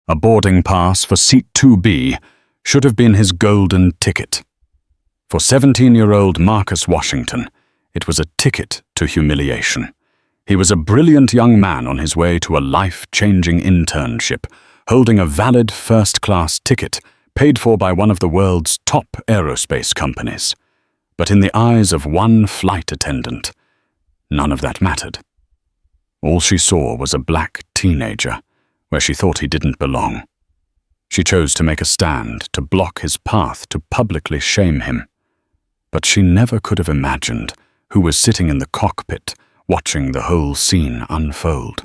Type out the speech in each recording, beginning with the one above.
A boarding pass for seat 2B should have been his golden ticket. For 17-year-old Marcus Washington, it was a ticket to humiliation. He was a brilliant young man on his way to a life-changing internship, holding a valid first-class ticket paid for by one of the world's top aerospace companies. But in the eyes of one flight attendant, none of that mattered. All she saw was a black teenager where she thought he didn't belong. She chose to make a stand, to block his path, to publicly shame him. But she never could have imagined who was sitting in the cockpit watching the whole scene unfold.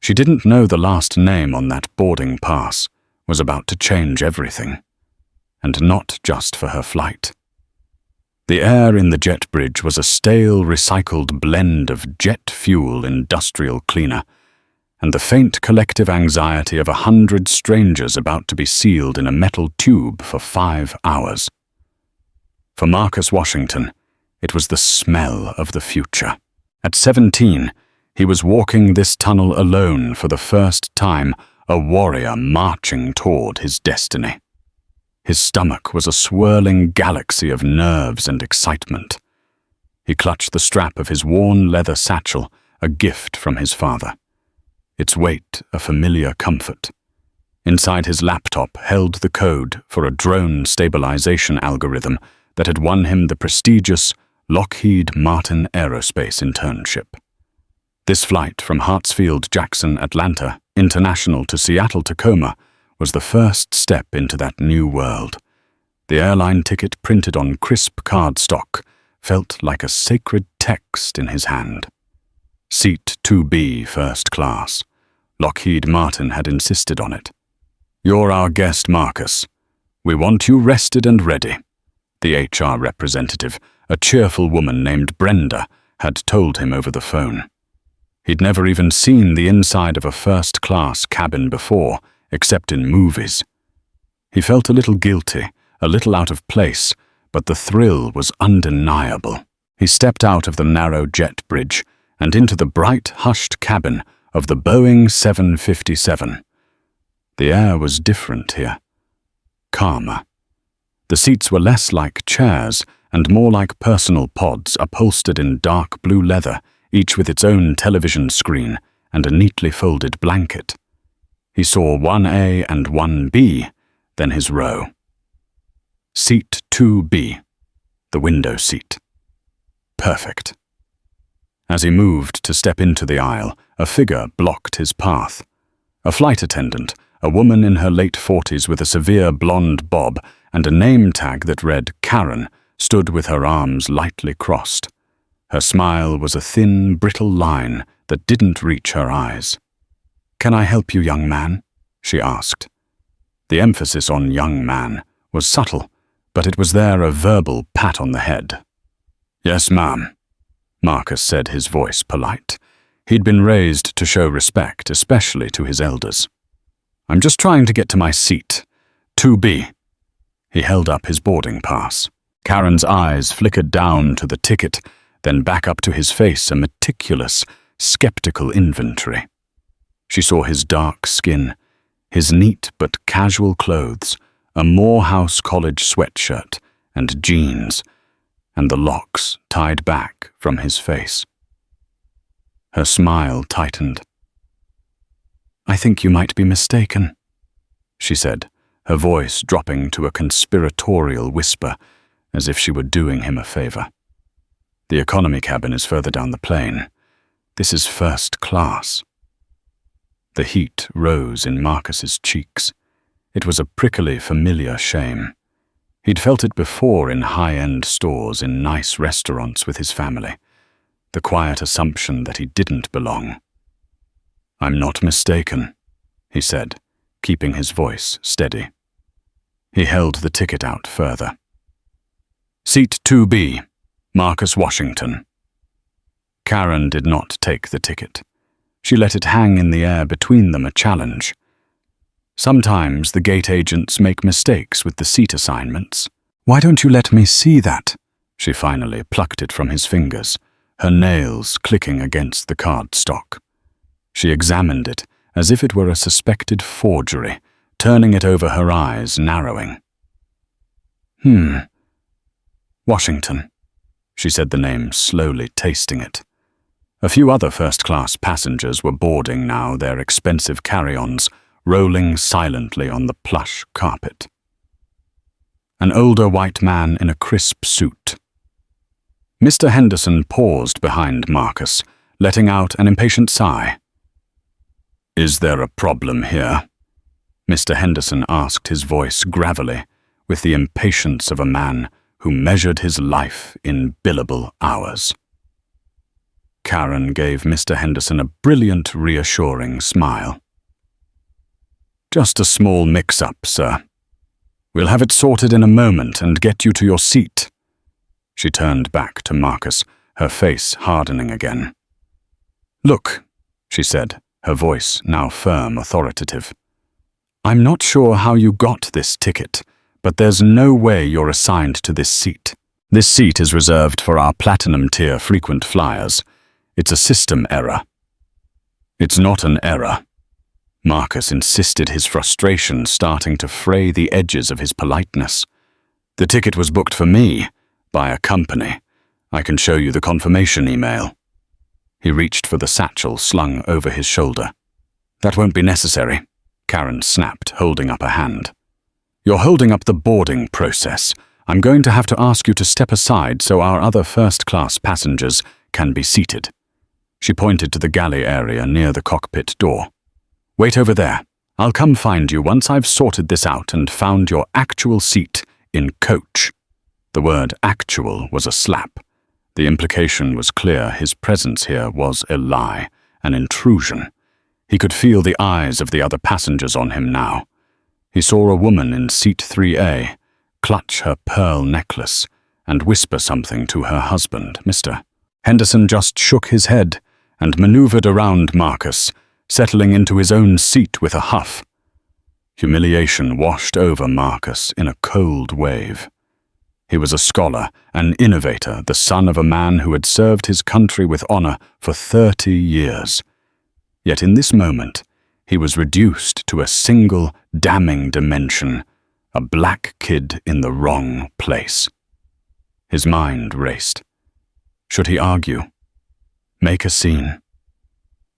She didn't know the last name on that boarding pass was about to change everything, and not just for her flight. The air in the jet bridge was a stale, recycled blend of jet fuel industrial cleaner and the faint collective anxiety of 100 strangers about to be sealed in a metal tube for 5 hours. For Marcus Washington, it was the smell of the future. At 17, he was walking this tunnel alone for the first time, a warrior marching toward his destiny. His stomach was a swirling galaxy of nerves and excitement. He clutched the strap of his worn leather satchel, a gift from his father. Its weight a familiar comfort. Inside his laptop held the code for a drone stabilization algorithm that had won him the prestigious Lockheed Martin Aerospace internship. This flight from Hartsfield-Jackson, Atlanta, International to Seattle-Tacoma was the first step into that new world. The airline ticket printed on crisp cardstock felt like a sacred text in his hand. Seat 2B, first class. Lockheed Martin had insisted on it. "You're our guest, Marcus. We want you rested and ready," the HR representative, a cheerful woman named Brenda, had told him over the phone. He'd never even seen the inside of a first-class cabin before, except in movies. He felt a little guilty, a little out of place, but the thrill was undeniable. He stepped out of the narrow jet bridge and into the bright, hushed cabin of the Boeing 757. The air was different here, calmer. The seats were less like chairs and more like personal pods upholstered in dark blue leather, each with its own television screen and a neatly folded blanket. He saw 1A and 1B, then his row. Seat 2B, the window seat. Perfect. As he moved to step into the aisle, a figure blocked his path. A flight attendant, a woman in her late 40s with a severe blonde bob and a name tag that read Karen, stood with her arms lightly crossed. Her smile was a thin, brittle line that didn't reach her eyes. "Can I help you, young man?" she asked. The emphasis on young man was subtle, but it was there a verbal pat on the head. "Yes, ma'am," Marcus said, his voice polite. He'd been raised to show respect, especially to his elders. "I'm just trying to get to my seat. 2B. He held up his boarding pass. Karen's eyes flickered down to the ticket, then back up to his face, a meticulous, skeptical inventory. She saw his dark skin, his neat but casual clothes, a Morehouse College sweatshirt and jeans, and the locks tied back from his face. Her smile tightened. "I think you might be mistaken," she said, her voice dropping to a conspiratorial whisper, as if she were doing him a favor. "The economy cabin is further down the plane. This is first class." The heat rose in Marcus's cheeks. It was a prickly, familiar shame. He'd felt it before in high-end stores, in nice restaurants with his family. The quiet assumption that he didn't belong. "I'm not mistaken," he said, keeping his voice steady. He held the ticket out further. "Seat 2B, Marcus Washington." Karen did not take the ticket. She let it hang in the air between them, a challenge. Sometimes the gate agents make mistakes with the seat assignments. "Why don't you let me see that?" She finally plucked it from his fingers, her nails clicking against the cardstock. She examined it as if it were a suspected forgery, turning it over her eyes, narrowing. Washington. She said the name, slowly tasting it. A few other first-class passengers were boarding now, their expensive carry-ons rolling silently on the plush carpet. An older white man in a crisp suit. Mr. Henderson paused behind Marcus, letting out an impatient sigh. "Is there a problem here?" Mr. Henderson asked, his voice gravelly, with the impatience of a man who measured his life in billable hours. Karen gave Mr. Henderson a brilliant, reassuring smile. "Just a small mix-up, sir. We'll have it sorted in a moment and get you to your seat." She turned back to Marcus, her face hardening again. "Look," she said, her voice now firm, authoritative. "I'm not sure how you got this ticket, but there's no way you're assigned to this seat. This seat is reserved for our platinum-tier frequent flyers. It's a system error." "It's not an error." Marcus insisted, his frustration starting to fray the edges of his politeness. "The ticket was booked for me, by a company. I can show you the confirmation email." He reached for the satchel slung over his shoulder. "That won't be necessary," Karen snapped, holding up a hand. "You're holding up the boarding process. I'm going to have to ask you to step aside so our other first-class passengers can be seated." She pointed to the galley area near the cockpit door. "Wait over there. I'll come find you once I've sorted this out and found your actual seat in coach." The word actual was a slap. The implication was clear. His presence here was a lie, an intrusion. He could feel the eyes of the other passengers on him now. He saw a woman in seat 3A clutch her pearl necklace and whisper something to her husband, Mr. Henderson just shook his head and maneuvered around Marcus, settling into his own seat with a huff. Humiliation washed over Marcus in a cold wave. He was a scholar, an innovator, the son of a man who had served his country with honor for 30 years. Yet in this moment, he was reduced to a single damning dimension, a black kid in the wrong place. His mind raced. Should he argue? Make a scene?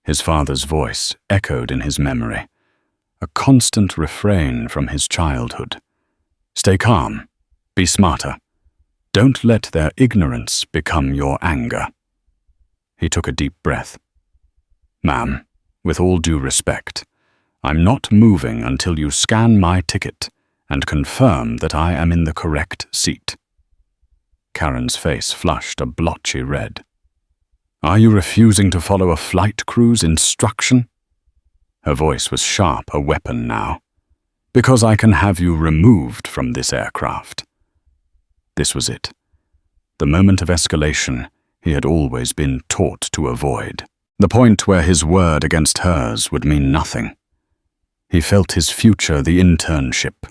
His father's voice echoed in his memory, a constant refrain from his childhood. Stay calm. Be smarter. Don't let their ignorance become your anger. He took a deep breath. "Ma'am, with all due respect, I'm not moving until you scan my ticket and confirm that I am in the correct seat." Karen's face flushed a blotchy red. "Are you refusing to follow a flight crew's instruction?" Her voice was sharp, a weapon now. "Because I can have you removed from this aircraft." This was it. The moment of escalation he had always been taught to avoid. The point where his word against hers would mean nothing. He felt his future, the internship,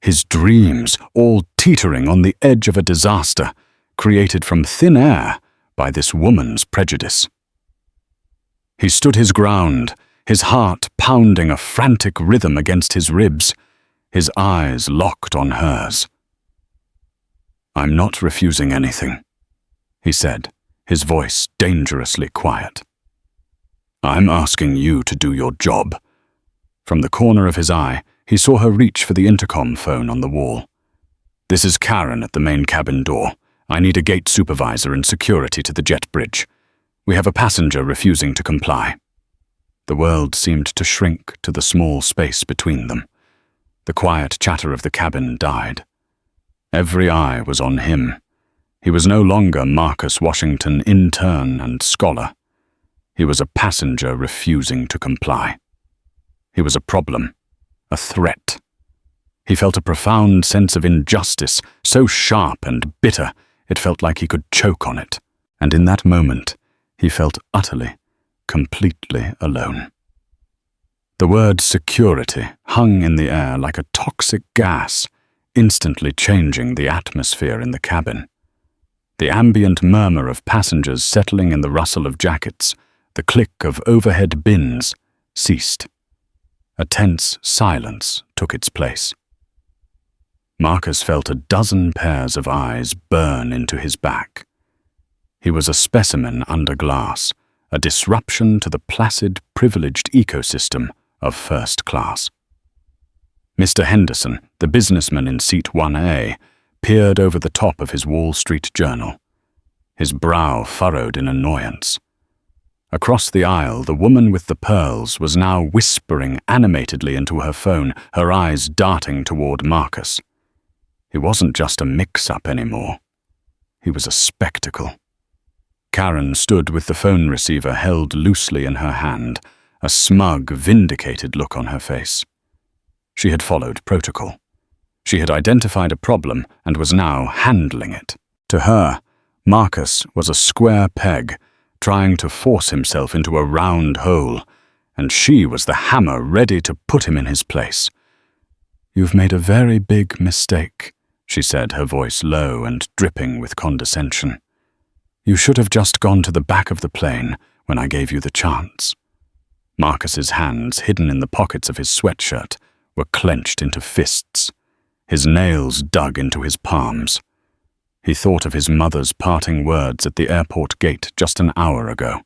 his dreams, all teetering on the edge of a disaster, created from thin air by this woman's prejudice. He stood his ground, his heart pounding a frantic rhythm against his ribs, his eyes locked on hers. "I'm not refusing anything," he said, his voice dangerously quiet. "I'm asking you to do your job." From the corner of his eye, he saw her reach for the intercom phone on the wall. "This is Karen at the main cabin door. I need a gate supervisor and security to the jet bridge. We have a passenger refusing to comply." The world seemed to shrink to the small space between them. The quiet chatter of the cabin died. Every eye was on him. He was no longer Marcus Washington, intern and scholar. He was a passenger refusing to comply. He was a problem, a threat. He felt a profound sense of injustice, so sharp and bitter it felt like he could choke on it. And in that moment, he felt utterly, completely alone. The word security hung in the air like a toxic gas, instantly changing the atmosphere in the cabin. The ambient murmur of passengers settling in the rustle of jackets, the click of overhead bins, ceased. A tense silence took its place. Marcus felt a dozen pairs of eyes burn into his back. He was a specimen under glass, a disruption to the placid, privileged ecosystem of first class. Mr. Henderson, the businessman in seat 1A, peered over the top of his Wall Street Journal, his brow furrowed in annoyance. Across the aisle, the woman with the pearls was now whispering animatedly into her phone, her eyes darting toward Marcus. He wasn't just a mix-up anymore. He was a spectacle. Karen stood with the phone receiver held loosely in her hand, a smug, vindicated look on her face. She had followed protocol. She had identified a problem and was now handling it. To her, Marcus was a square peg, trying to force himself into a round hole, and she was the hammer ready to put him in his place. "You've made a very big mistake," she said, her voice low and dripping with condescension. "You should have just gone to the back of the plane when I gave you the chance." Marcus's hands, hidden in the pockets of his sweatshirt, were clenched into fists. His nails dug into his palms. He thought of his mother's parting words at the airport gate just an hour ago.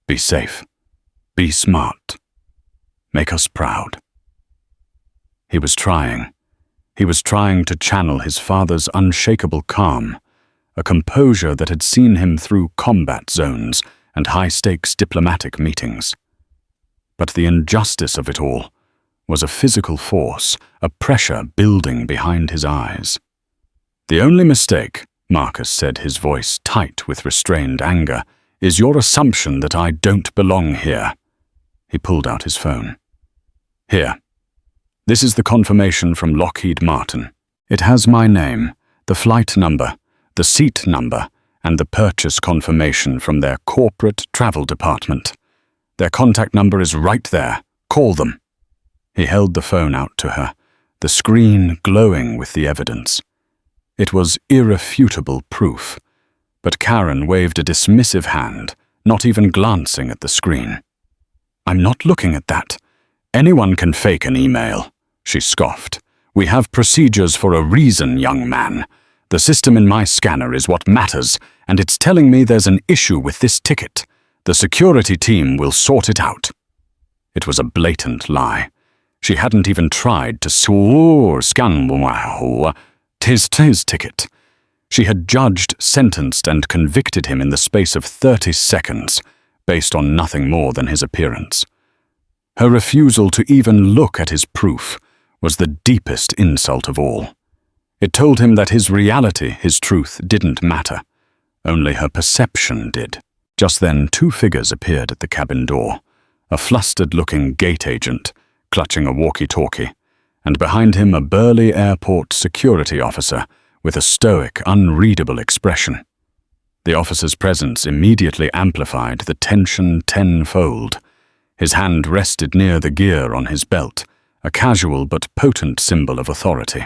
"Be safe. Be smart. Make us proud." He was trying. He was trying to channel his father's unshakable calm, a composure that had seen him through combat zones and high-stakes diplomatic meetings. But the injustice of it all was a physical force, a pressure building behind his eyes. "The only mistake," Marcus said, his voice tight with restrained anger, "is your assumption that I don't belong here." He pulled out his phone. "Here. This is the confirmation from Lockheed Martin. It has my name, the flight number, the seat number, and the purchase confirmation from their corporate travel department. Their contact number is right there. Call them." He held the phone out to her, the screen glowing with the evidence. It was irrefutable proof, but Karen waved a dismissive hand, not even glancing at the screen. "I'm not looking at that. Anyone can fake an email," she scoffed. "We have procedures for a reason, young man. The system in my scanner is what matters, and it's telling me there's an issue with this ticket. The security team will sort it out." It was a blatant lie. She hadn't even tried to scan his ticket. She had judged, sentenced, and convicted him in the space of 30 seconds, based on nothing more than his appearance. Her refusal to even look at his proof was the deepest insult of all. It told him that his reality, his truth, didn't matter. Only her perception did. Just then, two figures appeared at the cabin door, a flustered-looking gate agent, clutching a walkie-talkie, and behind him a burly airport security officer with a stoic, unreadable expression. The officer's presence immediately amplified the tension tenfold. His hand rested near the gear on his belt, a casual but potent symbol of authority.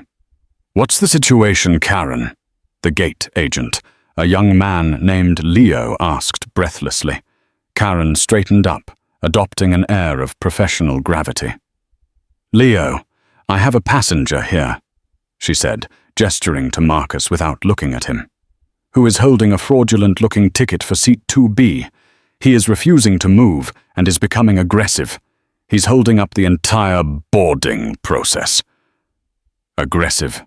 "What's the situation, Karen?" The gate agent, a young man named Leo, asked breathlessly. Karen straightened up, adopting an air of professional gravity. "Leo, I have a passenger here," she said, gesturing to Marcus without looking at him, "who is holding a fraudulent-looking ticket for seat 2B. He is refusing to move and is becoming aggressive. He's holding up the entire boarding process." Aggressive.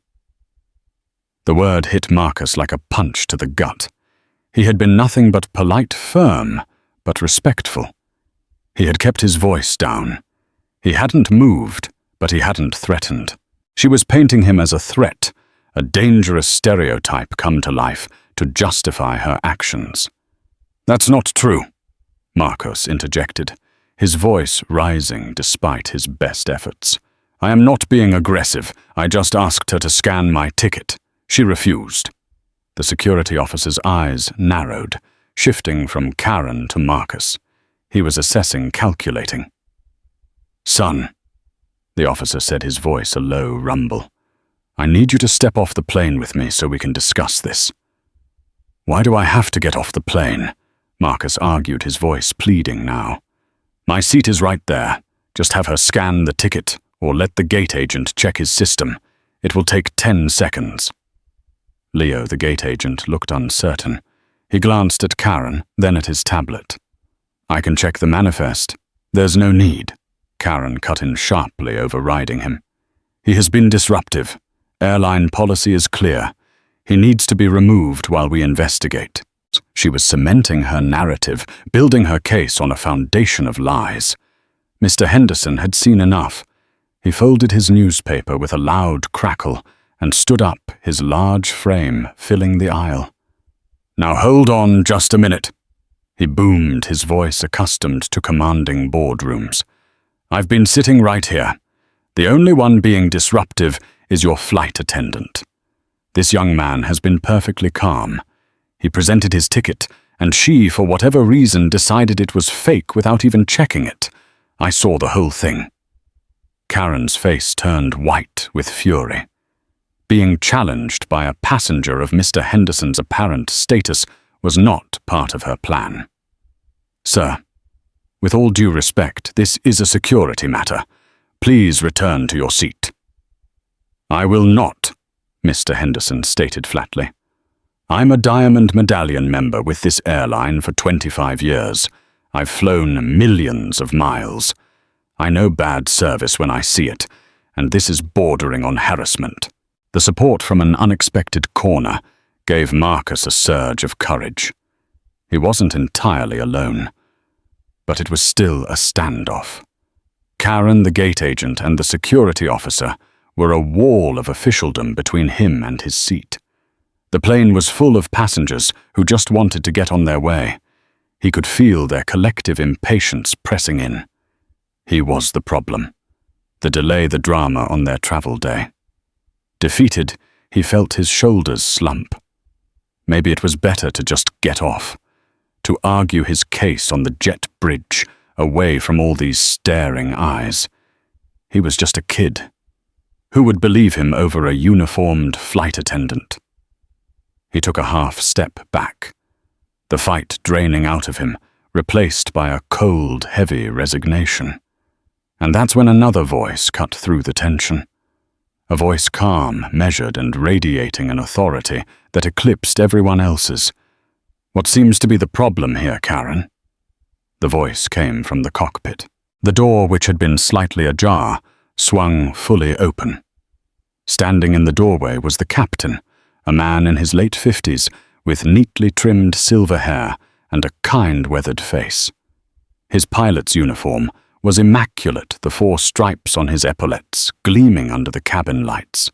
The word hit Marcus like a punch to the gut. He had been nothing but polite, firm, but respectful. He had kept his voice down. He hadn't moved, but he hadn't threatened. She was painting him as a threat, a dangerous stereotype come to life to justify her actions. "That's not true," Marcus interjected, his voice rising despite his best efforts. "I am not being aggressive. I just asked her to scan my ticket. She refused." The security officer's eyes narrowed, shifting from Karen to Marcus. He was assessing, calculating. "Son," the officer said, his voice a low rumble, "I need you to step off the plane with me so we can discuss this." "Why do I have to get off the plane?" Marcus argued, his voice pleading now. "My seat is right there. Just have her scan the ticket, or let the gate agent check his system. It will take 10 seconds. Leo, the gate agent, looked uncertain. He glanced at Karen, then at his tablet. I can check the manifest. There's no need. Karen cut in sharply, overriding him. He has been disruptive. Airline policy is clear. He needs to be removed while we investigate. She was cementing her narrative, building her case on a foundation of lies. Mr. Henderson had seen enough. He folded his newspaper with a loud crackle and stood up, his large frame filling the aisle. Now hold on just a minute. He boomed, his voice accustomed to commanding boardrooms. I've been sitting right here. The only one being disruptive is your flight attendant. This young man has been perfectly calm. He presented his ticket, and she, for whatever reason, decided it was fake without even checking it. I saw the whole thing. Karen's face turned white with fury. Being challenged by a passenger of Mr. Henderson's apparent status was not part of her plan. Sir, with all due respect, this is a security matter. Please return to your seat. I will not, Mr. Henderson stated flatly. I'm a Diamond Medallion member with this airline for 25 years. I've flown millions of miles. I know bad service when I see it, and this is bordering on harassment. The support from an unexpected corner gave Marcus a surge of courage. He wasn't entirely alone, but it was still a standoff. Karen, the gate agent, and the security officer were a wall of officialdom between him and his seat. The plane was full of passengers who just wanted to get on their way. He could feel their collective impatience pressing in. He was the problem. The delay, the drama on their travel day. Defeated, he felt his shoulders slump. Maybe it was better to just get off, to argue his case on the jet bridge, away from all these staring eyes. He was just a kid. Who would believe him over a uniformed flight attendant? He took a half step back, the fight draining out of him, replaced by a cold, heavy resignation. And that's when another voice cut through the tension. A voice calm, measured, and radiating an authority that eclipsed everyone else's. What seems to be the problem here, Karen? The voice came from the cockpit. The door, which had been slightly ajar, swung fully open. Standing in the doorway was the captain, a man in his late 50s, with neatly trimmed silver hair and a kind-weathered face. His pilot's uniform was immaculate, the 4 stripes on his epaulettes gleaming under the cabin lights.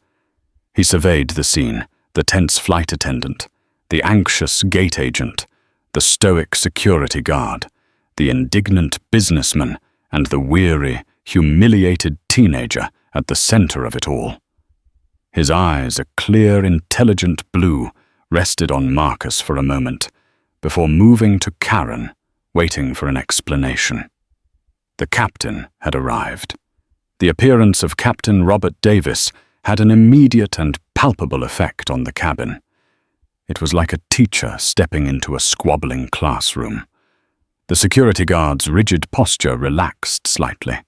He surveyed the scene, the tense flight attendant, the anxious gate agent, the stoic security guard, the indignant businessman, and the weary, humiliated teenager at the center of it all. His eyes, a clear, intelligent blue, rested on Marcus for a moment, before moving to Karen, waiting for an explanation. The captain had arrived. The appearance of Captain Robert Davis had an immediate and palpable effect on the cabin. It was like a teacher stepping into a squabbling classroom. The security guard's rigid posture relaxed slightly.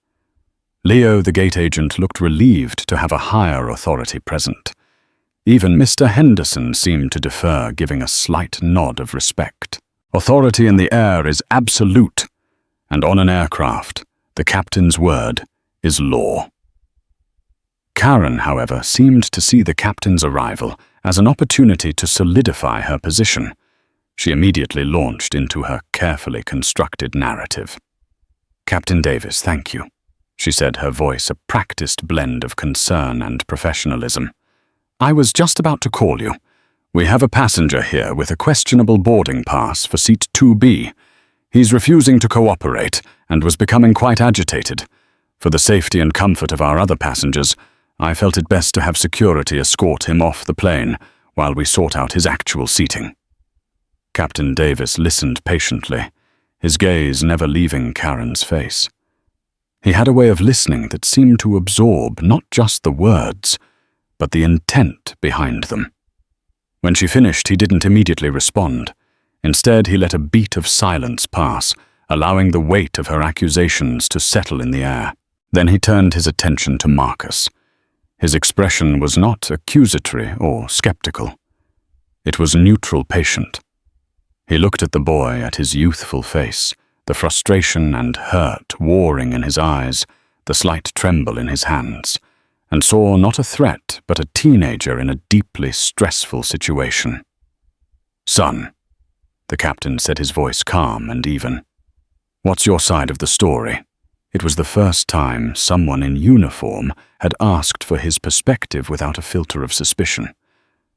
Leo, the gate agent, looked relieved to have a higher authority present. Even Mr. Henderson seemed to defer, giving a slight nod of respect. Authority in the air is absolute, and on an aircraft, the captain's word is law. Karen, however, seemed to see the captain's arrival as an opportunity to solidify her position. She immediately launched into her carefully constructed narrative. "Captain Davis, thank you," she said, her voice a practiced blend of concern and professionalism. "I was just about to call you. We have a passenger here with a questionable boarding pass for seat 2B. He's refusing to cooperate and was becoming quite agitated. For the safety and comfort of our other passengers, I felt it best to have security escort him off the plane while we sort out his actual seating." Captain Davis listened patiently, his gaze never leaving Karen's face. He had a way of listening that seemed to absorb not just the words, but the intent behind them. When she finished, he didn't immediately respond. Instead, he let a beat of silence pass, allowing the weight of her accusations to settle in the air. Then he turned his attention to Marcus. His expression was not accusatory or skeptical. It was neutral patient. He looked at the boy, at his youthful face, the frustration and hurt warring in his eyes, the slight tremble in his hands, and saw not a threat but a teenager in a deeply stressful situation. "Son," the captain said, his voice calm and even. "What's your side of the story?" It was the first time someone in uniform had asked for his perspective without a filter of suspicion.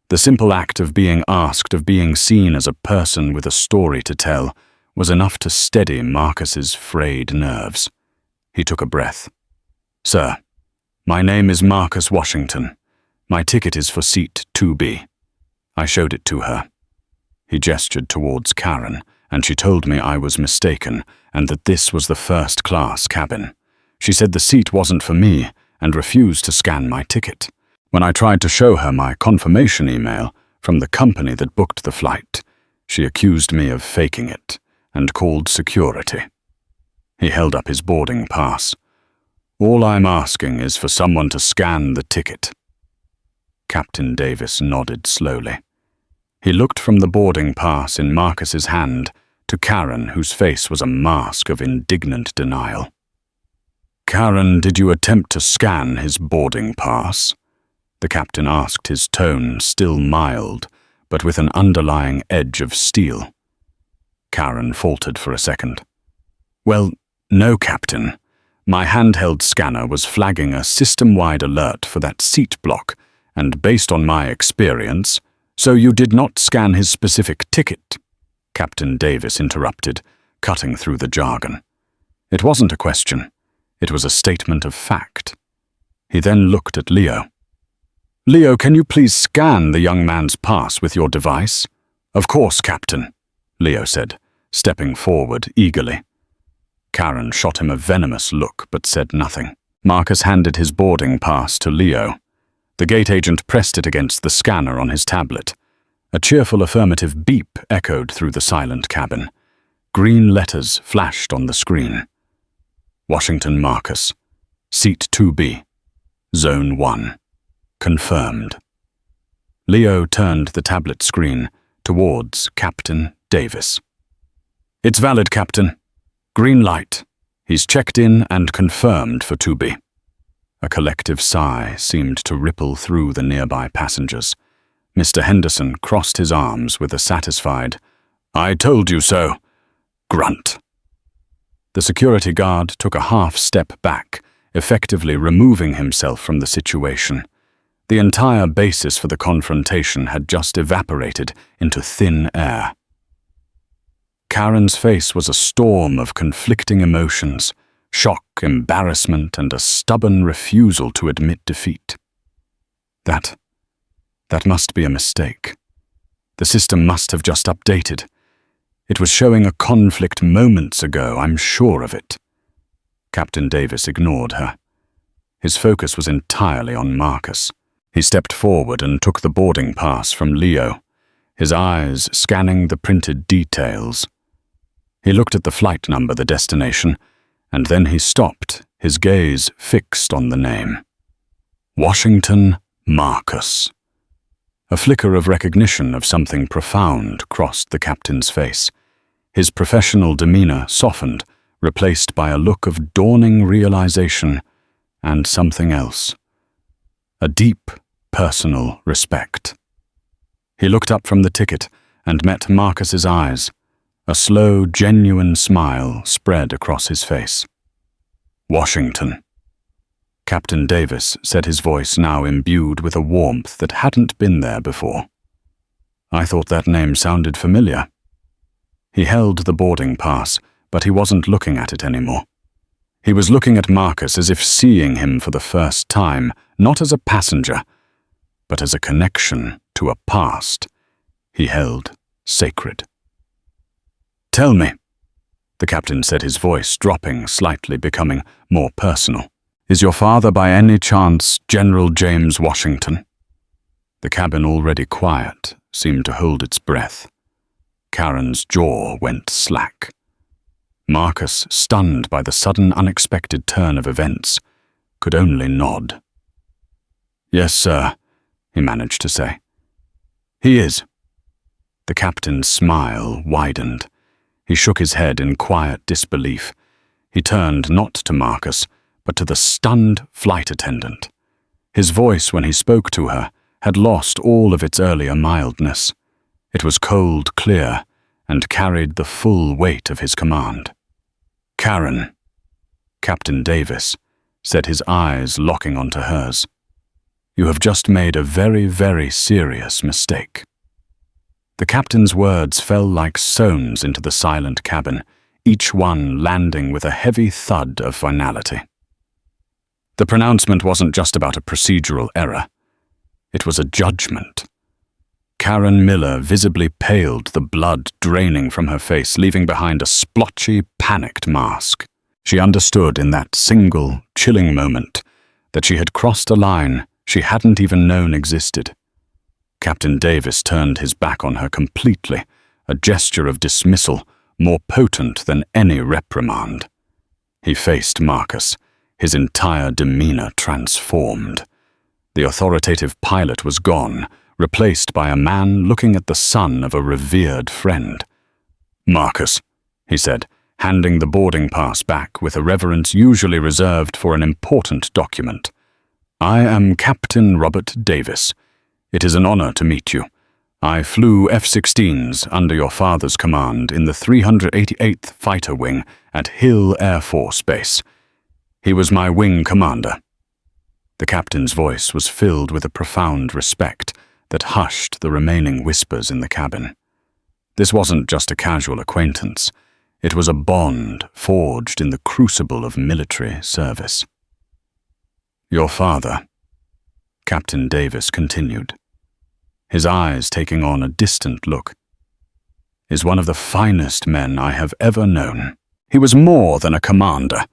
The simple act of being asked, of being seen as a person with a story to tell, was enough to steady Marcus's frayed nerves. He took a breath. "Sir, my name is Marcus Washington. My ticket is for seat 2B. I showed it to her." He gestured towards Karen, and she told me I was mistaken and that this was the first-class cabin. She said the seat wasn't for me and refused to scan my ticket. When I tried to show her my confirmation email from the company that booked the flight, she accused me of faking it and called security. He held up his boarding pass. "All I'm asking is for someone to scan the ticket." Captain Davis nodded slowly. He looked from the boarding pass in Marcus's hand to Karen, whose face was a mask of indignant denial. "Karen, did you attempt to scan his boarding pass?" The captain asked, his tone still mild, but with an underlying edge of steel. Karen faltered for a second. "Well, no, Captain. My handheld scanner was flagging a system-wide alert for that seat block, and based on my experience, so you did not scan his specific ticket," Captain Davis interrupted, cutting through the jargon. It wasn't a question. It was a statement of fact. He then looked at Leo. "Leo, can you please scan the young man's pass with your device?" "Of course, Captain," Leo said, stepping forward eagerly. Karen shot him a venomous look but said nothing. Marcus handed his boarding pass to Leo. The gate agent pressed it against the scanner on his tablet. A cheerful affirmative beep echoed through the silent cabin. Green letters flashed on the screen. "Washington Marcus, Seat 2B, Zone 1. Confirmed." Leo turned the tablet screen towards Captain Davis. "It's valid, Captain. Green light. He's checked in and confirmed for 2B." A collective sigh seemed to ripple through the nearby passengers. Mr. Henderson crossed his arms with a satisfied, "I told you so," grunt. The security guard took a half step back, effectively removing himself from the situation. The entire basis for the confrontation had just evaporated into thin air. Karen's face was a storm of conflicting emotions, shock, embarrassment, and a stubborn refusal to admit defeat. That must be a mistake. The system must have just updated. It was showing a conflict moments ago, I'm sure of it. Captain Davis ignored her. His focus was entirely on Marcus. He stepped forward and took the boarding pass from Leo, his eyes scanning the printed details. He looked at the flight number, the destination, and then he stopped, his gaze fixed on the name. Washington Marcus. A flicker of recognition of something profound crossed the captain's face. His professional demeanor softened, replaced by a look of dawning realization and something else. A deep, personal respect. He looked up from the ticket and met Marcus's eyes. A slow, genuine smile spread across his face. Washington. Captain Davis said, his voice now imbued with a warmth that hadn't been there before. I thought that name sounded familiar. He held the boarding pass, but he wasn't looking at it anymore. He was looking at Marcus as if seeing him for the first time, not as a passenger, but as a connection to a past he held sacred. Tell me, the captain said, his voice dropping slightly, becoming more personal. Is your father by any chance General James Washington? The cabin, already quiet, seemed to hold its breath. Karen's jaw went slack. Marcus, stunned by the sudden unexpected turn of events, could only nod. "Yes, sir," he managed to say. "He is." The captain's smile widened. He shook his head in quiet disbelief. He turned not to Marcus, but to the stunned flight attendant. His voice, when he spoke to her, had lost all of its earlier mildness. It was cold, clear, and carried the full weight of his command. "Karen," Captain Davis said, his eyes locking onto hers. "You have just made a very, very serious mistake." The captain's words fell like stones into the silent cabin, each one landing with a heavy thud of finality. The pronouncement wasn't just about a procedural error. It was a judgment. Karen Miller visibly paled, the blood draining from her face, leaving behind a splotchy, panicked mask. She understood in that single, chilling moment that she had crossed a line she hadn't even known existed. Captain Davis turned his back on her completely, a gesture of dismissal more potent than any reprimand. He faced Marcus, his entire demeanor transformed. The authoritative pilot was gone, replaced by a man looking at the son of a revered friend. "Marcus," he said, handing the boarding pass back with a reverence usually reserved for an important document. "I am Captain Robert Davis. It is an honor to meet you. I flew F-16s under your father's command in the 388th Fighter Wing at Hill Air Force Base. He was my wing commander." The captain's voice was filled with a profound respect that hushed the remaining whispers in the cabin. This wasn't just a casual acquaintance. It was a bond forged in the crucible of military service. "Your father," Captain Davis continued, his eyes taking on a distant look, "is one of the finest men I have ever known. He was more than a commander.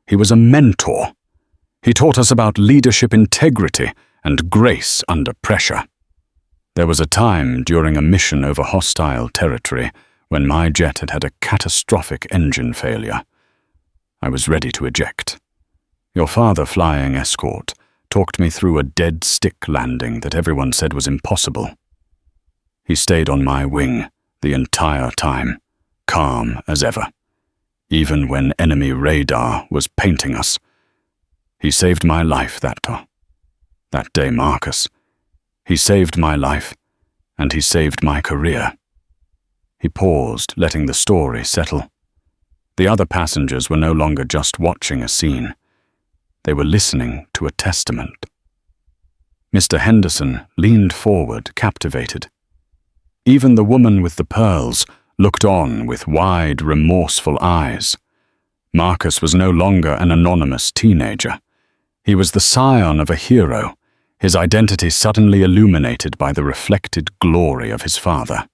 He was a mentor. He taught us about leadership integrity and grace under pressure. There was a time during a mission over hostile territory when my jet had had a catastrophic engine failure. I was ready to eject. Your father, flying escort, talked me through a dead stick landing that everyone said was impossible. He stayed on my wing the entire time, calm as ever, even when enemy radar was painting us. He saved my life that day, Marcus. He saved my life, and he saved my career." He paused, letting the story settle. The other passengers were no longer just watching a scene. They were listening to a testament. Mr. Henderson leaned forward, captivated. Even the woman with the pearls looked on with wide, remorseful eyes. Marcus was no longer an anonymous teenager. He was the scion of a hero, his identity suddenly illuminated by the reflected glory of his father.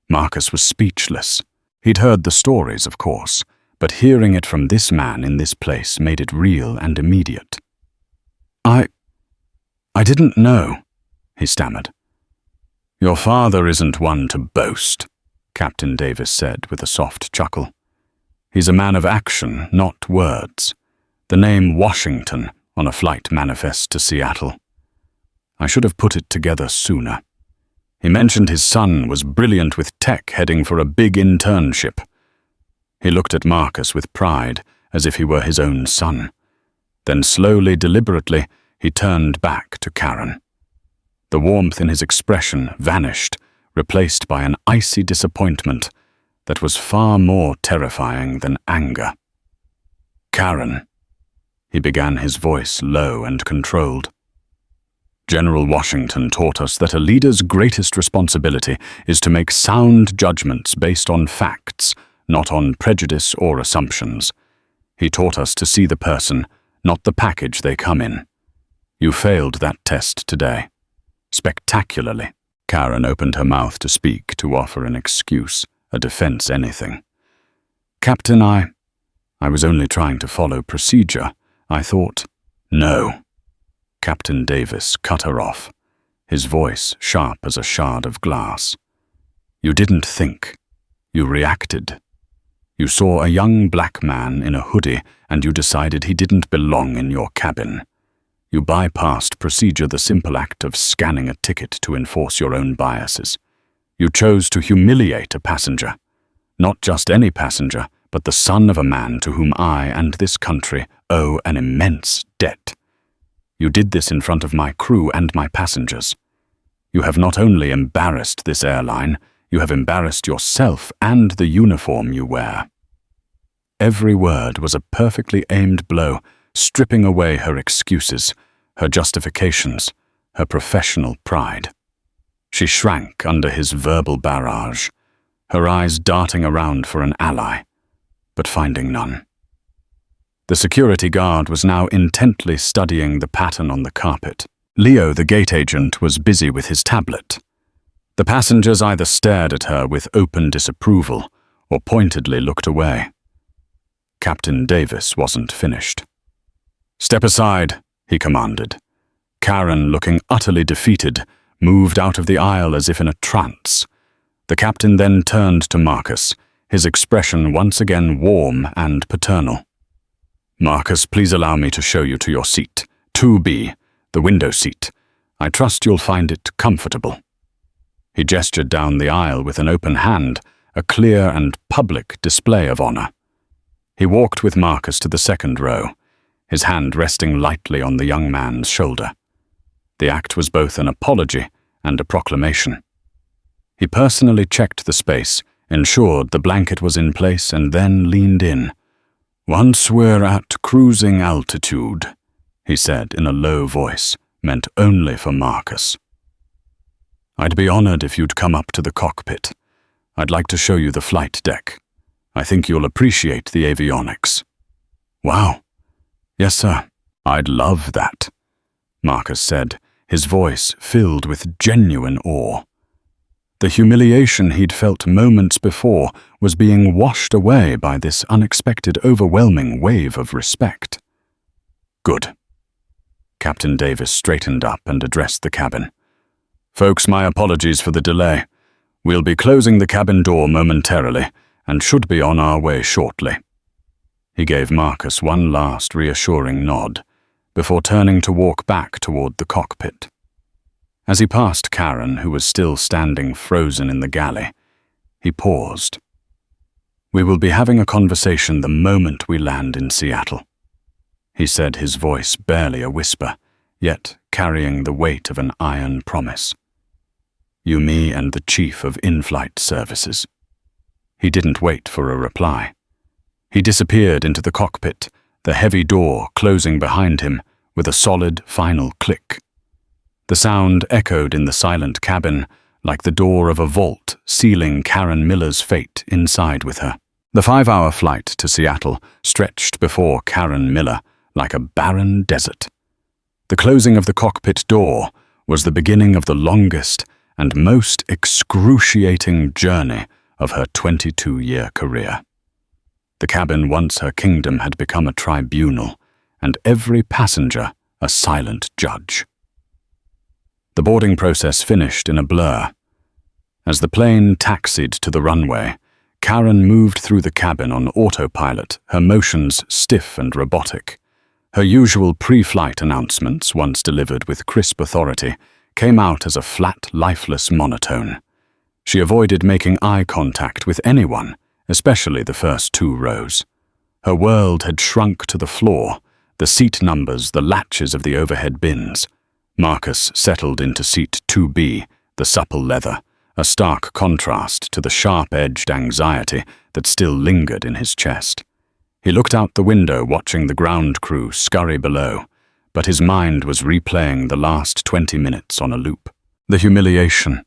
Marcus was speechless. He'd heard the stories, of course, but hearing it from this man in this place made it real and immediate. I didn't know," he stammered. "Your father isn't one to boast," Captain Davis said with a soft chuckle. "He's a man of action, not words. The name Washington on a flight manifest to Seattle. I should have put it together sooner. He mentioned his son was brilliant with tech, heading for a big internship." He looked at Marcus with pride, as if he were his own son. Then slowly, deliberately, he turned back to Karen. The warmth in his expression vanished, replaced by an icy disappointment that was far more terrifying than anger. "Karen," he began, his voice low and controlled. "General Washington taught us that a leader's greatest responsibility is to make sound judgments based on facts, not on prejudice or assumptions. He taught us to see the person, not the package they come in. You failed that test today. Spectacularly." Karen opened her mouth to speak, to offer an excuse, a defense, anything. "Captain, I was only trying to follow procedure. I thought—" "No." Captain Davis cut her off, his voice sharp as a shard of glass. "You didn't think. You reacted. You saw a young black man in a hoodie and you decided he didn't belong in your cabin. You bypassed procedure, the simple act of scanning a ticket to enforce your own biases. You chose to humiliate a passenger. Not just any passenger, but the son of a man to whom I and this country owe an immense debt. You did this in front of my crew and my passengers. You have not only embarrassed this airline, you have embarrassed yourself and the uniform you wear. Every word was a perfectly aimed blow, stripping away her excuses, her justifications, her professional pride. She shrank under his verbal barrage, her eyes darting around for an ally, but finding none. The security guard was now intently studying the pattern on the carpet. Leo, the gate agent, was busy with his tablet. The passengers either stared at her with open disapproval or pointedly looked away. Captain Davis wasn't finished. "Step aside," he commanded. Karen, looking utterly defeated, moved out of the aisle as if in a trance. The captain then turned to Marcus, his expression once again warm and paternal. "Marcus, please allow me to show you to your seat. 2B, the window seat. I trust you'll find it comfortable." He gestured down the aisle with an open hand, a clear and public display of honor. He walked with Marcus to the second row, his hand resting lightly on the young man's shoulder. The act was both an apology and a proclamation. He personally checked the space, ensured the blanket was in place, and then leaned in. "Once we're at cruising altitude," he said in a low voice, meant only for Marcus. "I'd be honored if you'd come up to the cockpit. I'd like to show you the flight deck. I think you'll appreciate the avionics." "Wow. Yes, sir. I'd love that," Marcus said, his voice filled with genuine awe. The humiliation he'd felt moments before was being washed away by this unexpected, overwhelming wave of respect. "Good." Captain Davis straightened up and addressed the cabin. "Folks, my apologies for the delay. We'll be closing the cabin door momentarily and should be on our way shortly." He gave Marcus one last reassuring nod before turning to walk back toward the cockpit. As he passed Karen, who was still standing frozen in the galley, he paused. "We will be having a conversation the moment we land in Seattle," he said, his voice barely a whisper, yet carrying the weight of an iron promise. "You, me, and the Chief of In-Flight Services." He didn't wait for a reply. He disappeared into the cockpit, the heavy door closing behind him with a solid final click. The sound echoed in the silent cabin like the door of a vault, sealing Karen Miller's fate inside with her. The 5-hour flight to Seattle stretched before Karen Miller like a barren desert. The closing of the cockpit door was the beginning of the longest and most excruciating journey of her 22-year career. The cabin, once her kingdom, had become a tribunal, and every passenger a silent judge. The boarding process finished in a blur. As the plane taxied to the runway, Karen moved through the cabin on autopilot, her motions stiff and robotic. Her usual pre-flight announcements, once delivered with crisp authority, came out as a flat, lifeless monotone. She avoided making eye contact with anyone, especially the first 2 rows. Her world had shrunk to the floor, the seat numbers, the latches of the overhead bins. Marcus settled into seat 2B, the supple leather, a stark contrast to the sharp-edged anxiety that still lingered in his chest. He looked out the window, watching the ground crew scurry below, but his mind was replaying the last 20 minutes on a loop. The humiliation,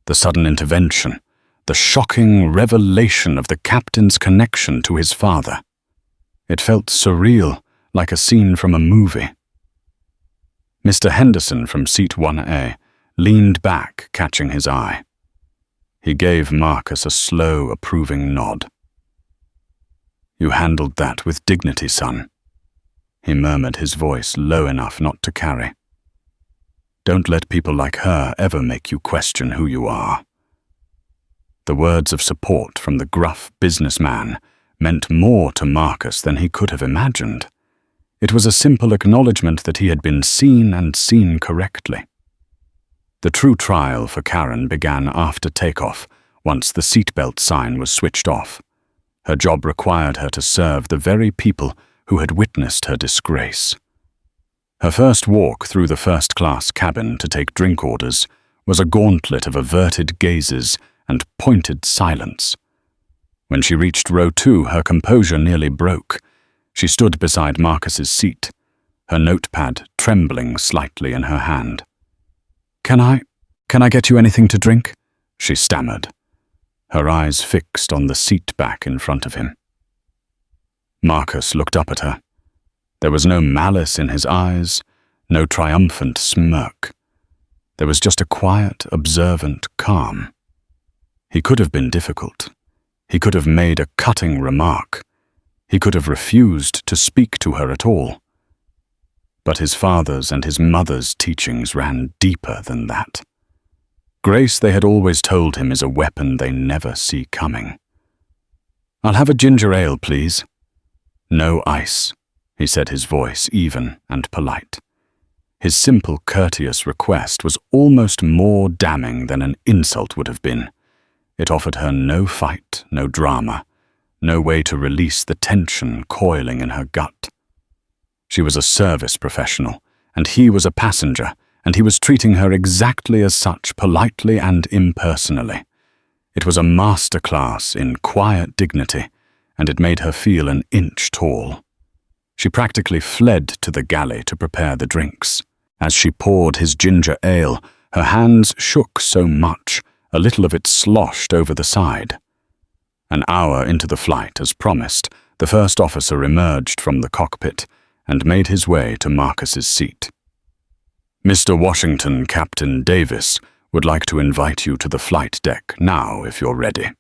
the sudden intervention, the shocking revelation of the captain's connection to his father. It felt surreal, like a scene from a movie. Mr. Henderson from seat 1A leaned back, catching his eye. He gave Marcus a slow, approving nod. "You handled that with dignity, son," he murmured, his voice low enough not to carry. "Don't let people like her ever make you question who you are." The words of support from the gruff businessman meant more to Marcus than he could have imagined. It was a simple acknowledgement that he had been seen and seen correctly. The true trial for Karen began after takeoff, once the seatbelt sign was switched off. Her job required her to serve the very people who had witnessed her disgrace. Her first walk through the first-class cabin to take drink orders was a gauntlet of averted gazes and pointed silence. When she reached row 2, her composure nearly broke. She stood beside Marcus's seat, her notepad trembling slightly in her hand. Can I get you anything to drink?" she stammered, her eyes fixed on the seat back in front of him. Marcus looked up at her. There was no malice in his eyes, no triumphant smirk. There was just a quiet, observant calm. He could have been difficult. He could have made a cutting remark. He could have refused to speak to her at all. But his father's and his mother's teachings ran deeper than that. Grace, they had always told him, is a weapon they never see coming. "I'll have a ginger ale, please." "No ice," he said, his voice even and polite. His simple, courteous request was almost more damning than an insult would have been. It offered her no fight, no drama, no way to release the tension coiling in her gut. She was a service professional, and he was a passenger, and he was treating her exactly as such, politely and impersonally. It was a masterclass in quiet dignity, and it made her feel an inch tall. She practically fled to the galley to prepare the drinks. As she poured his ginger ale, her hands shook so much, a little of it sloshed over the side. An hour into the flight, as promised, the first officer emerged from the cockpit and made his way to Marcus's seat. "Mr. Washington, Captain Davis would like to invite you to the flight deck now, if you're ready."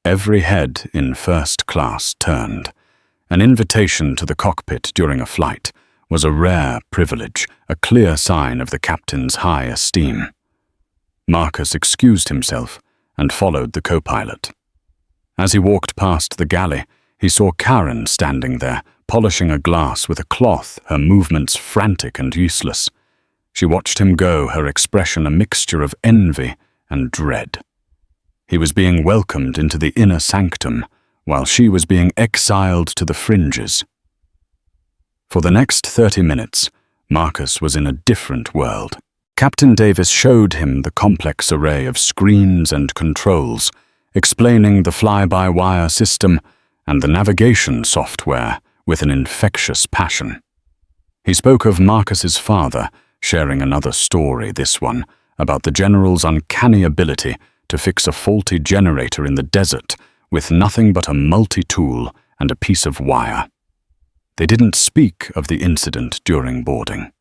Every head in first class turned. An invitation to the cockpit during a flight was a rare privilege, a clear sign of the captain's high esteem. Marcus excused himself and followed the co-pilot. As he walked past the galley, he saw Karen standing there, polishing a glass with a cloth, her movements frantic and useless. She watched him go, her expression a mixture of envy and dread. He was being welcomed into the inner sanctum, while she was being exiled to the fringes. For the next 30 minutes, Marcus was in a different world. Captain Davis showed him the complex array of screens and controls, explaining the fly-by-wire system and the navigation software with an infectious passion. He spoke of Marcus's father, sharing another story, this one, about the general's uncanny ability to fix a faulty generator in the desert with nothing but a multi-tool and a piece of wire. They didn't speak of the incident during boarding.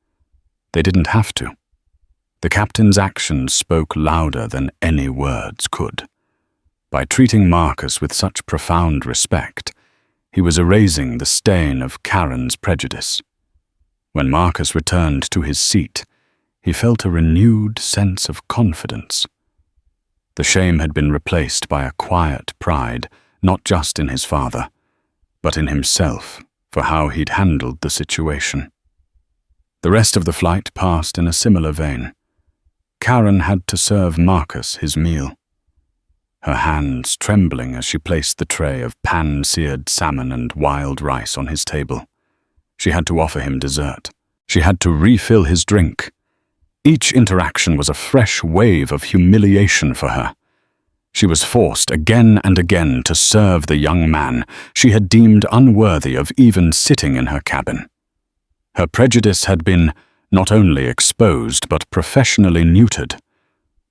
They didn't have to. The captain's actions spoke louder than any words could. By treating Marcus with such profound respect, he was erasing the stain of Karen's prejudice. When Marcus returned to his seat, he felt a renewed sense of confidence. The shame had been replaced by a quiet pride, not just in his father, but in himself for how he'd handled the situation. The rest of the flight passed in a similar vein. Karen had to serve Marcus his meal, her hands trembling as she placed the tray of pan-seared salmon and wild rice on his table. She had to offer him dessert. She had to refill his drink. Each interaction was a fresh wave of humiliation for her. She was forced again and again to serve the young man she had deemed unworthy of even sitting in her cabin. Her prejudice had been not only exposed but professionally neutered.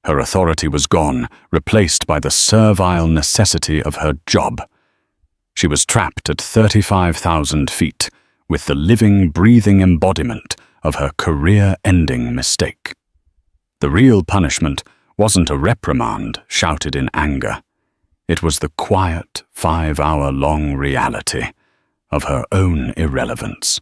Her authority was gone, replaced by the servile necessity of her job. She was trapped at 35,000 feet with the living, breathing embodiment of her career-ending mistake. The real punishment wasn't a reprimand shouted in anger. It was the quiet, 5-hour-long reality of her own irrelevance.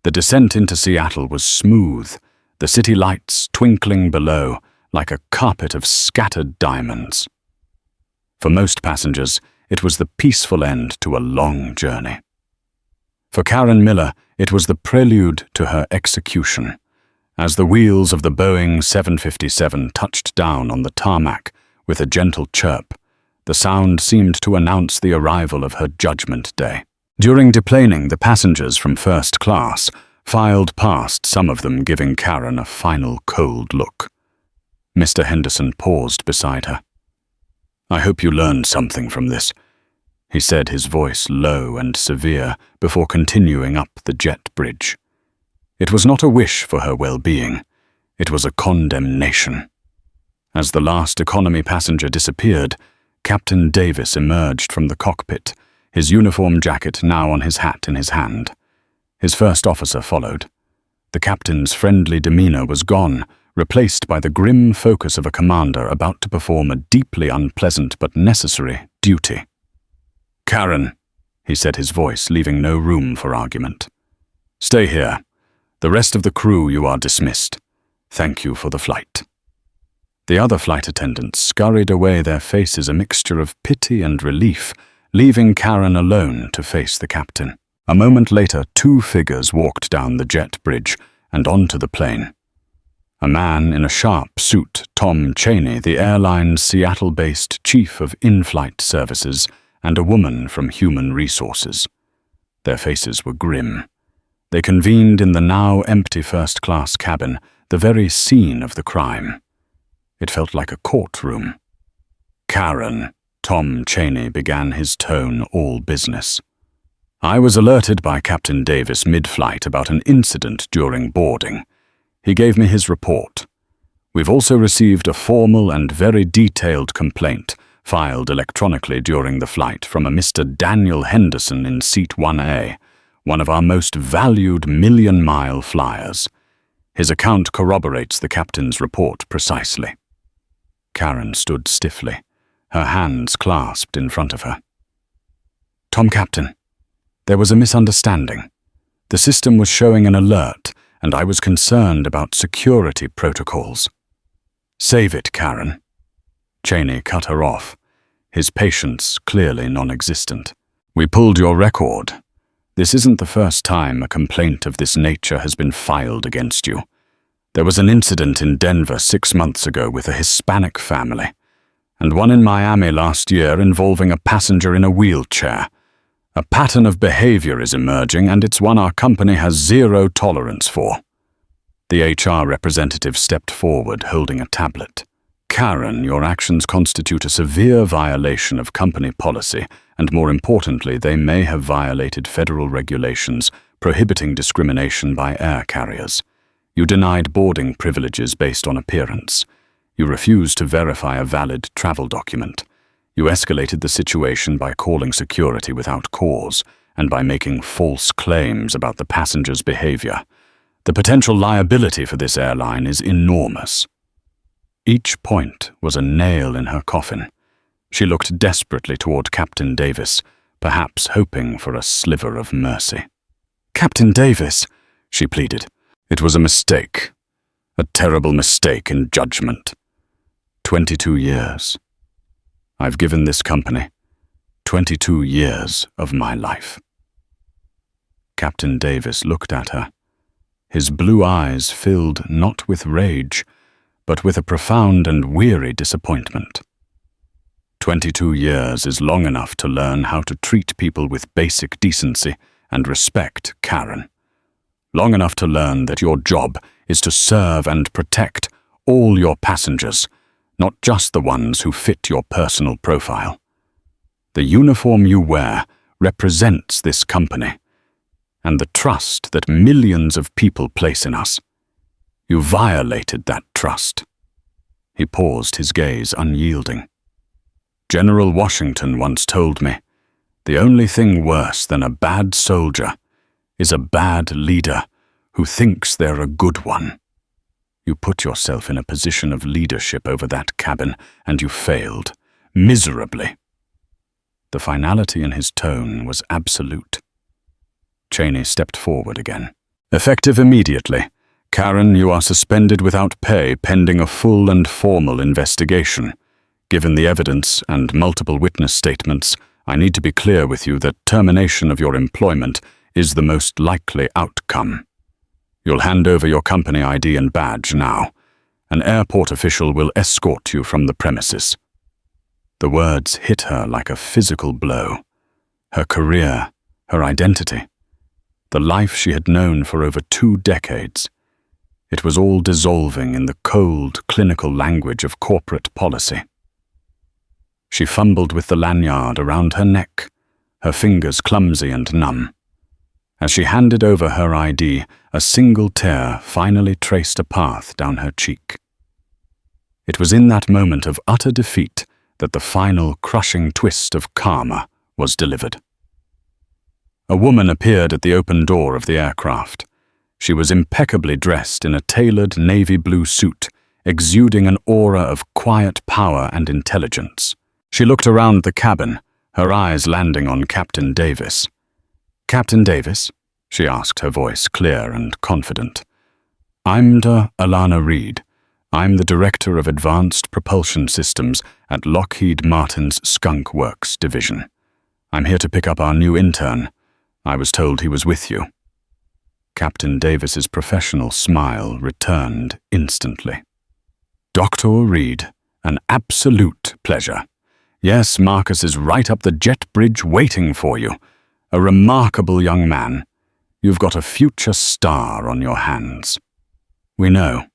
The descent into Seattle was smooth, the city lights twinkling below like a carpet of scattered diamonds. For most passengers, it was the peaceful end to a long journey. For Karen Miller, it was the prelude to her execution. As the wheels of the Boeing 757 touched down on the tarmac with a gentle chirp, the sound seemed to announce the arrival of her judgment day. During deplaning, the passengers from first class filed past, some of them giving Karen a final cold look. Mr. Henderson paused beside her. "I hope you learned something from this," he said, his voice low and severe, before continuing up the jet bridge. It was not a wish for her well-being. It was a condemnation. As the last economy passenger disappeared, Captain Davis emerged from the cockpit, his uniform jacket now on his hat in his hand. His first officer followed. The captain's friendly demeanor was gone, replaced by the grim focus of a commander about to perform a deeply unpleasant but necessary duty. "Karen," he said, his voice leaving no room for argument. "Stay here. The rest of the crew, you are dismissed. Thank you for the flight." The other flight attendants scurried away, their faces a mixture of pity and relief, leaving Karen alone to face the captain. A moment later, two figures walked down the jet bridge and onto the plane. A man in a sharp suit, Tom Cheney, the airline's Seattle-based chief of in-flight services, and a woman from human resources. Their faces were grim. They convened in the now empty first-class cabin, the very scene of the crime. It felt like a courtroom. "Karen," Tom Cheney began, his tone all business. "I was alerted by Captain Davis mid-flight about an incident during boarding. He gave me his report. We've also received a formal and very detailed complaint filed electronically during the flight from a Mr. Daniel Henderson in Seat 1A, one of our most valued million-mile flyers. His account corroborates the captain's report precisely." Karen stood stiffly, her hands clasped in front of her. "Tom Captain, there was a misunderstanding. The system was showing an alert, and I was concerned about security protocols." "Save it, Karen." Cheney cut her off, his patience clearly non-existent. "We pulled your record. This isn't the first time a complaint of this nature has been filed against you. There was an incident in Denver 6 months ago with a Hispanic family, and one in Miami last year involving a passenger in a wheelchair. A pattern of behavior is emerging, and it's one our company has zero tolerance for." The HR representative stepped forward, holding a tablet. "Karen, your actions constitute a severe violation of company policy, and more importantly, they may have violated federal regulations prohibiting discrimination by air carriers. You denied boarding privileges based on appearance. You refused to verify a valid travel document. You escalated the situation by calling security without cause and by making false claims about the passenger's behavior. The potential liability for this airline is enormous." Each point was a nail in her coffin. She looked desperately toward Captain Davis, perhaps hoping for a sliver of mercy. "Captain Davis," she pleaded. "It was a mistake. A terrible mistake in judgment. 22 years. I've given this company 22 years of my life." Captain Davis looked at her. His blue eyes filled not with rage, but with a profound and weary disappointment. 22 years is long enough to learn how to treat people with basic decency and respect, Karen. Long enough to learn that your job is to serve and protect all your passengers, not just the ones who fit your personal profile. The uniform you wear represents this company and the trust that millions of people place in us. You violated that trust." He paused, his gaze unyielding. "General Washington once told me, the only thing worse than a bad soldier is a bad leader who thinks they're a good one. You put yourself in a position of leadership over that cabin, and you failed, miserably." The finality in his tone was absolute. Cheney stepped forward again. "Effective immediately. Karen, you are suspended without pay pending a full and formal investigation. Given the evidence and multiple witness statements, I need to be clear with you that termination of your employment is the most likely outcome. You'll hand over your company ID and badge now. An airport official will escort you from the premises." The words hit her like a physical blow. Her career, her identity, the life she had known for over 2 decades. It was all dissolving in the cold, clinical language of corporate policy. She fumbled with the lanyard around her neck, her fingers clumsy and numb. As she handed over her ID, a single tear finally traced a path down her cheek. It was in that moment of utter defeat that the final crushing twist of karma was delivered. A woman appeared at the open door of the aircraft. She was impeccably dressed in a tailored navy blue suit, exuding an aura of quiet power and intelligence. She looked around the cabin, her eyes landing on Captain Davis. "Captain Davis?" she asked, her voice clear and confident. "I'm Alana Reed. I'm the Director of Advanced Propulsion Systems at Lockheed Martin's Skunk Works division. I'm here to pick up our new intern. I was told he was with you." Captain Davis's professional smile returned instantly. "Dr. Reed, an absolute pleasure. Yes, Marcus is right up the jet bridge waiting for you. A remarkable young man. You've got a future star on your hands." "We know,"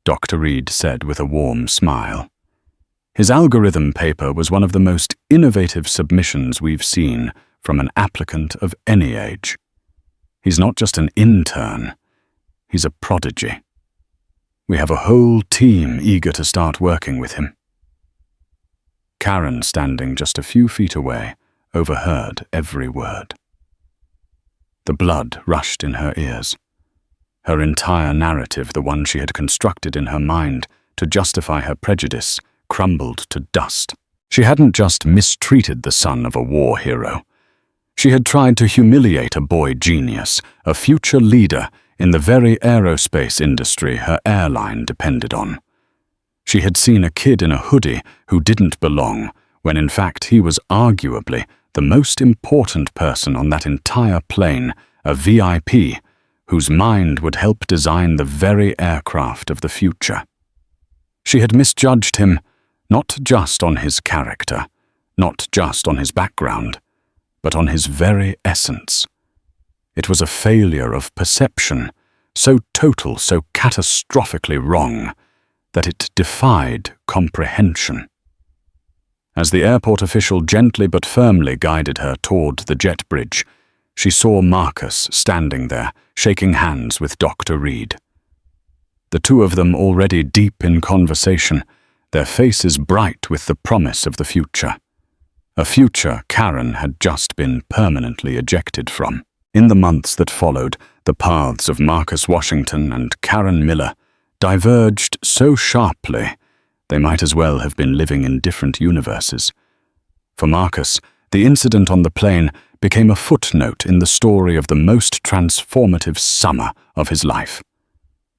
Dr. Reed said with a warm smile. His algorithm paper was one of the most innovative submissions we've seen from an applicant of any age. He's not just an intern, he's a prodigy. We have a whole team eager to start working with him. Karen, standing just a few feet away, overheard every word. The blood rushed in her ears. Her entire narrative, the one she had constructed in her mind to justify her prejudice, crumbled to dust. She hadn't just mistreated the son of a war hero. She had tried to humiliate a boy genius, a future leader in the very aerospace industry her airline depended on. She had seen a kid in a hoodie who didn't belong, when in fact he was arguably the most important person on that entire plane, a VIP, whose mind would help design the very aircraft of the future. She had misjudged him, not just on his character, not just on his background, but on his very essence. It was a failure of perception, so total, so catastrophically wrong, that it defied comprehension. As the airport official gently but firmly guided her toward the jet bridge, she saw Marcus standing there, shaking hands with Dr. Reed. The two of them already deep in conversation, their faces bright with the promise of the future. A future Karen had just been permanently ejected from. In the months that followed, the paths of Marcus Washington and Karen Miller diverged so sharply they might as well have been living in different universes. For Marcus, the incident on the plane became a footnote in the story of the most transformative summer of his life.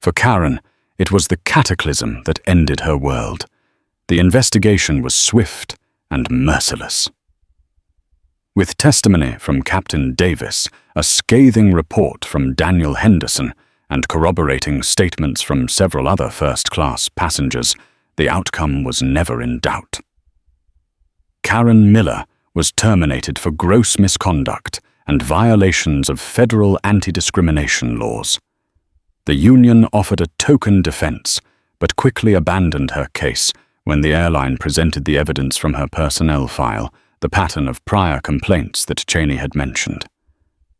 For Karen, it was the cataclysm that ended her world. The investigation was swift and merciless. With testimony from Captain Davis, a scathing report from Daniel Henderson, and corroborating statements from several other first-class passengers, the outcome was never in doubt. Karen Miller was terminated for gross misconduct and violations of federal anti-discrimination laws. The union offered a token defense, but quickly abandoned her case when the airline presented the evidence from her personnel file, the pattern of prior complaints that Cheney had mentioned.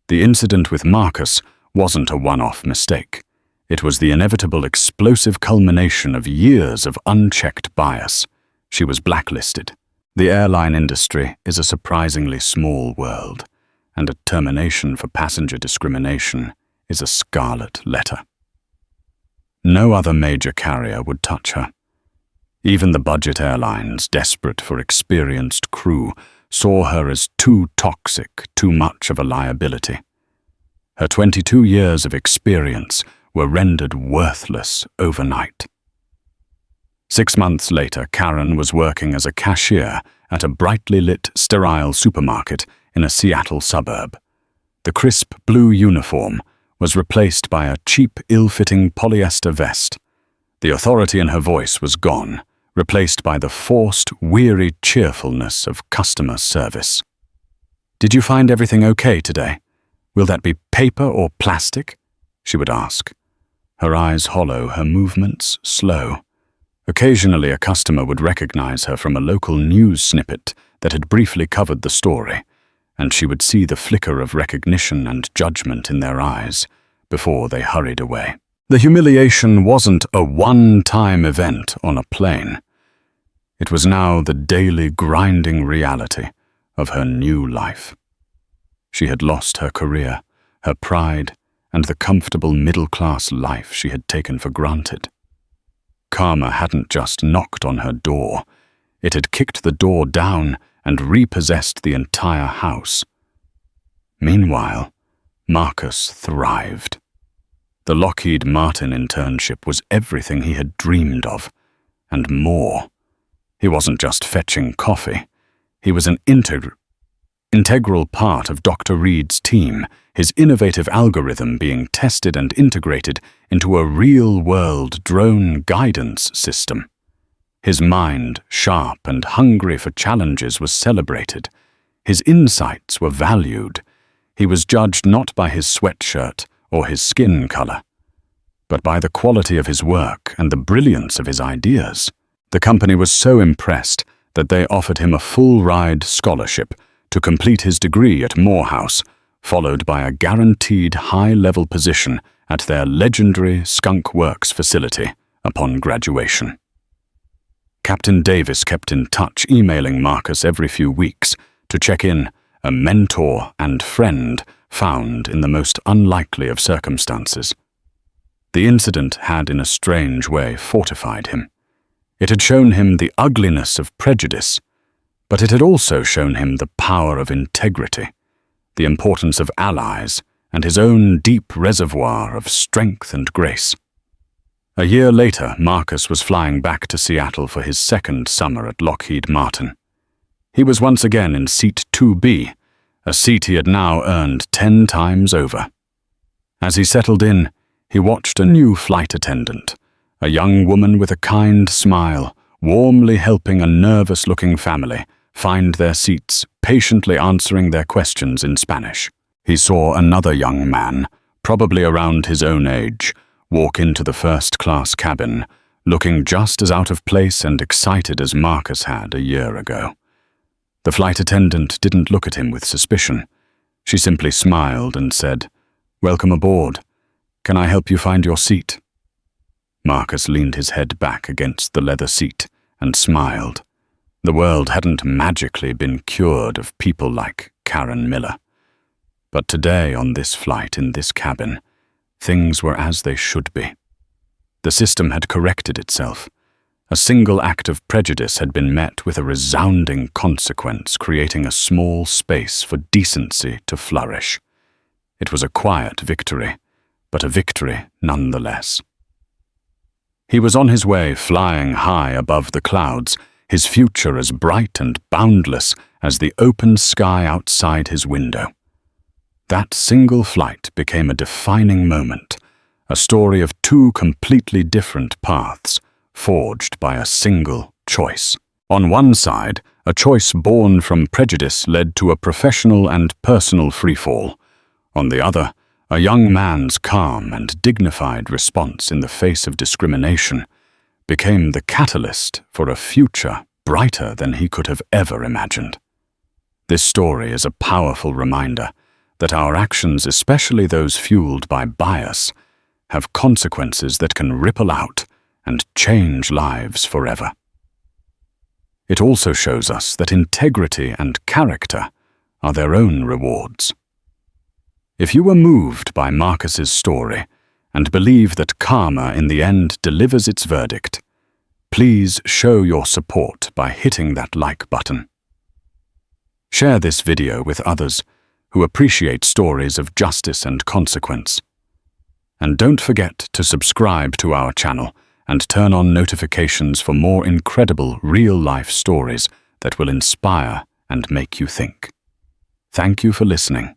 The incident with Marcus wasn't a one-off mistake. It was the inevitable explosive culmination of years of unchecked bias. She was blacklisted. The airline industry is a surprisingly small world, and a termination for passenger discrimination is a scarlet letter. No other major carrier would touch her. Even the budget airlines, desperate for experienced crew, saw her as too toxic, too much of a liability. Her 22 years of experience were rendered worthless overnight. 6 months later, Karen was working as a cashier at a brightly lit, sterile supermarket in a Seattle suburb. The crisp blue uniform was replaced by a cheap, ill-fitting polyester vest. The authority in her voice was gone, replaced by the forced, weary cheerfulness of customer service. "Did you find everything okay today? Will that be paper or plastic?" she would ask. Her eyes hollow, her movements slow. Occasionally a customer would recognize her from a local news snippet that had briefly covered the story, and she would see the flicker of recognition and judgment in their eyes before they hurried away. The humiliation wasn't a one-time event on a plane. It was now the daily grinding reality of her new life. She had lost her career, her pride, and the comfortable middle-class life she had taken for granted. Karma hadn't just knocked on her door, it had kicked the door down and repossessed the entire house. Meanwhile, Marcus thrived. The Lockheed Martin internship was everything he had dreamed of, and more. He wasn't just fetching coffee, he was an integral part of Dr. Reed's team, his innovative algorithm being tested and integrated into a real-world drone guidance system. His mind, sharp and hungry for challenges, was celebrated. His insights were valued. He was judged not by his sweatshirt or his skin color, but by the quality of his work and the brilliance of his ideas. The company was so impressed that they offered him a full-ride scholarship to complete his degree at Morehouse, followed by a guaranteed high-level position at their legendary Skunk Works facility upon graduation. Captain Davis kept in touch, emailing Marcus every few weeks to check in, a mentor and friend found in the most unlikely of circumstances. The incident had in a strange way fortified him. It had shown him the ugliness of prejudice, but it had also shown him the power of integrity, the importance of allies, and his own deep reservoir of strength and grace. A year later, Marcus was flying back to Seattle for his second summer at Lockheed Martin. He was once again in Seat 2B, a seat he had now earned 10 times over. As he settled in, he watched a new flight attendant, a young woman with a kind smile, warmly helping a nervous-looking family find their seats, patiently answering their questions in Spanish. He saw another young man, probably around his own age, walk into the first-class cabin, looking just as out of place and excited as Marcus had a year ago. The flight attendant didn't look at him with suspicion. She simply smiled and said, "Welcome aboard. Can I help you find your seat?" Marcus leaned his head back against the leather seat and smiled. The world hadn't magically been cured of people like Karen Miller. But today, on this flight, in this cabin, things were as they should be. The system had corrected itself. A single act of prejudice had been met with a resounding consequence, creating a small space for decency to flourish. It was a quiet victory, but a victory nonetheless. He was on his way, flying high above the clouds, his future as bright and boundless as the open sky outside his window. That single flight became a defining moment, a story of two completely different paths, forged by a single choice. On one side, a choice born from prejudice led to a professional and personal freefall. On the other, a young man's calm and dignified response in the face of discrimination became the catalyst for a future brighter than he could have ever imagined. This story is a powerful reminder that our actions, especially those fueled by bias, have consequences that can ripple out and change lives forever. It also shows us that integrity and character are their own rewards. If you were moved by Marcus's story and believe that karma in the end delivers its verdict, please show your support by hitting that like button. Share this video with others who appreciate stories of justice and consequence. And don't forget to subscribe to our channel and turn on notifications for more incredible real-life stories that will inspire and make you think. Thank you for listening.